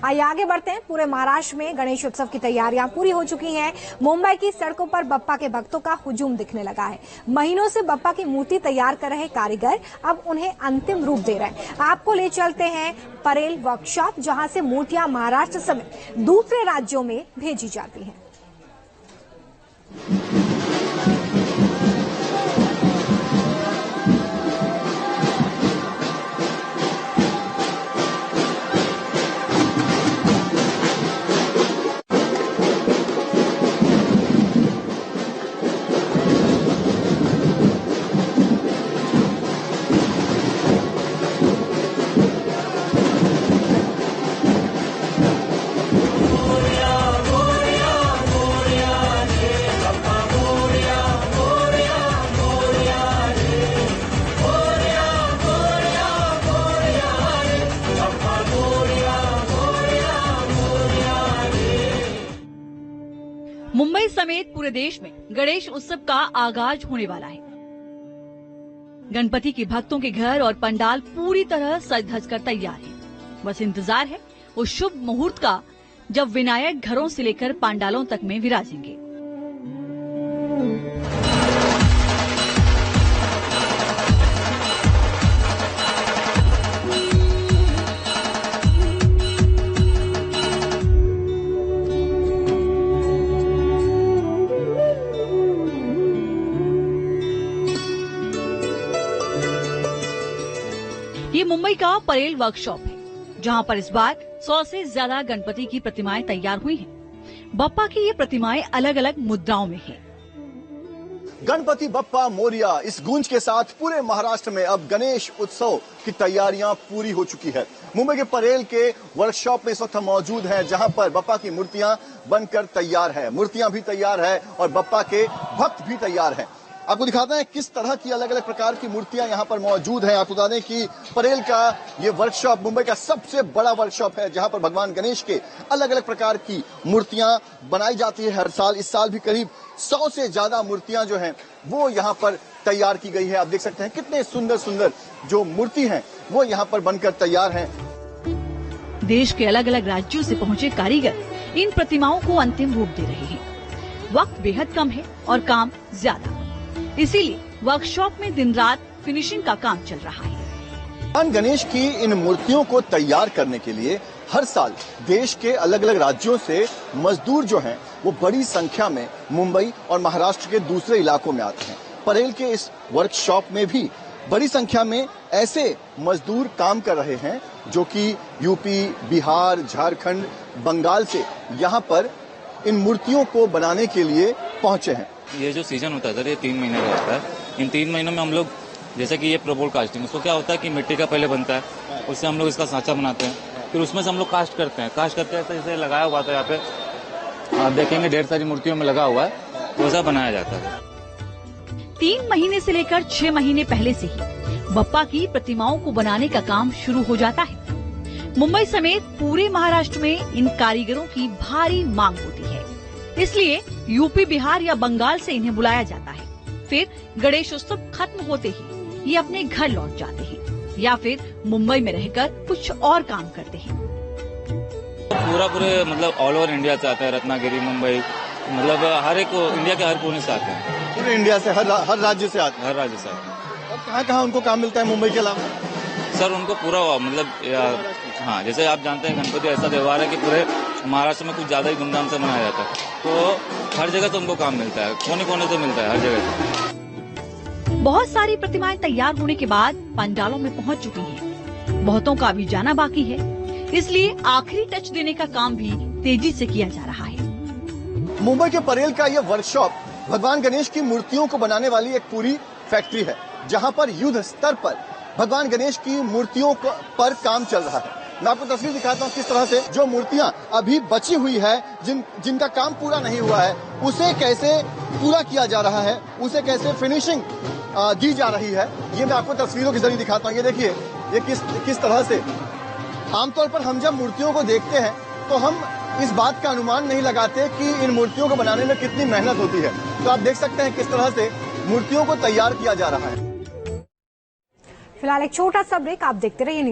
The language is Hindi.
आइए आगे बढ़ते हैं। पूरे महाराष्ट्र में गणेश उत्सव की तैयारियां पूरी हो चुकी हैं। मुंबई की सड़कों पर बप्पा के भक्तों का हुजूम दिखने लगा है। महीनों से बप्पा की मूर्ति तैयार कर रहे कारीगर अब उन्हें अंतिम रूप दे रहे हैं। आपको ले चलते हैं परेल वर्कशॉप, जहां से मूर्तियां महाराष्ट्र समेत दूसरे राज्यों में भेजी जाती हैं। मुंबई समेत पूरे देश में गणेश उत्सव का आगाज होने वाला है। गणपति के भक्तों के घर और पंडाल पूरी तरह सज धज कर तैयार हैं। बस इंतजार है उस शुभ मुहूर्त का जब विनायक घरों से लेकर पंडालों तक में विराजेंगे। ये मुंबई का परेल वर्कशॉप है, जहां पर इस बार 100 से ज्यादा गणपति की प्रतिमाएं तैयार हुई हैं। बप्पा की ये प्रतिमाएं अलग अलग मुद्राओं में हैं। गणपति बप्पा मोरिया, इस गूंज के साथ पूरे महाराष्ट्र में अब गणेश उत्सव की तैयारियां पूरी हो चुकी है। मुंबई के परेल के वर्कशॉप में इस वक्त हम मौजूद हैं, जहां पर बप्पा की मूर्तियां बनकर तैयार है, मूर्तियां भी तैयार है और बप्पा के भक्त भी तैयार हैं। आपको दिखाते हैं किस तरह की अलग अलग प्रकार की मूर्तियां यहां पर मौजूद हैं। आपको बता दें कि परेल का ये वर्कशॉप मुंबई का सबसे बड़ा वर्कशॉप है, जहां पर भगवान गणेश के अलग अलग प्रकार की मूर्तियां बनाई जाती है हर साल। इस साल भी करीब 100 से ज्यादा मूर्तियां जो हैं वो यहां पर तैयार की गई है। आप देख सकते हैं कितने सुंदर सुंदर जो मूर्ति हैं वो यहां पर बनकर तैयार हैं। देश के अलग अलग राज्यों से पहुंचे कारीगर इन प्रतिमाओं को अंतिम रूप दे रहे हैं। वक्त बेहद कम है और काम ज्यादा, इसीलिए वर्कशॉप में दिन रात फिनिशिंग का काम चल रहा है। भगवान गणेश की इन मूर्तियों को तैयार करने के लिए हर साल देश के अलग अलग राज्यों से मजदूर जो हैं वो बड़ी संख्या में मुंबई और महाराष्ट्र के दूसरे इलाकों में आते हैं। परेल के इस वर्कशॉप में भी बड़ी संख्या में ऐसे मजदूर काम कर रहे हैं जो कि यूपी, बिहार, झारखंड, बंगाल से यहाँ पर इन मूर्तियों को बनाने के लिए पहुंचे हैं। ये जो सीजन होता है सर, ये 3 महीने का होता है। इन 3 महीनों में हम लोग, जैसे कि ये प्रोपोल कास्टिंग, उसको क्या होता है कि मिट्टी का पहले बनता है, उससे हम लोग इसका सांचा बनाते हैं, फिर उसमें से हम लोग कास्ट करते हैं। कास्ट करते हैं जैसे लगाया हुआ था यहाँ पे, आप देखेंगे ढेर सारी मूर्तियों में लगा हुआ है, वैसा बनाया जाता है। 3 महीने से लेकर 6 महीने पहले से ही बप्पा की प्रतिमाओं को बनाने का काम शुरू हो जाता है। मुंबई समेत पूरे महाराष्ट्र में इन कारीगरों की भारी मांग होती है, इसलिए यूपी, बिहार या बंगाल से इन्हें बुलाया जाता है। फिर गणेश उत्सव खत्म होते ही ये अपने घर लौट जाते हैं या फिर मुंबई में रहकर कुछ और काम करते हैं। पूरे मतलब ऑल ओवर इंडिया से आते हैं, रत्नागिरी, मुंबई, मतलब हर एक इंडिया के हर कोने से आते हैं। पूरे इंडिया से हर राज्य से आते हैं। हर राज्य से आते हैं। और कहाँ कहाँ उनको काम मिलता है मुंबई के अलावा? सर उनको पूरा मतलब हाँ, जैसे आप जानते हैं गणपति ऐसा त्योहार है कि पूरे महाराष्ट्र में कुछ ज्यादा ही धूमधाम से मनाया जाता है, तो हर जगह से उनको काम मिलता है, कोने कोने से मिलता है हर जगह। बहुत सारी प्रतिमाएं तैयार होने के बाद पंडालों में पहुंच चुकी हैं। बहुतों का अभी जाना बाकी है, इसलिए आखिरी टच देने का काम भी तेजी से किया जा रहा है। मुंबई के परेल का यह वर्कशॉप भगवान गणेश की मूर्तियों को बनाने वाली एक पूरी फैक्ट्री है, जहां पर युद्ध स्तर पर भगवान गणेश की मूर्तियों पर काम चल रहा है। मैं आपको तस्वीर दिखाता हूँ किस तरह से जो मूर्तियां अभी बची हुई है, जिनका काम पूरा नहीं हुआ है, उसे कैसे पूरा किया जा रहा है, उसे कैसे फिनिशिंग दी जा रही है, ये मैं आपको तस्वीरों के जरिए दिखाता हूँ। ये देखिए, ये किस तरह से आमतौर पर हम जब मूर्तियों को देखते हैं तो हम इस बात का अनुमान नहीं लगाते कि इन मूर्तियों को बनाने में कितनी मेहनत होती है। तो आप देख सकते हैं किस तरह से मूर्तियों को तैयार किया जा रहा है। फिलहाल एक छोटा सा ब्रेक, आप देखते रहिए।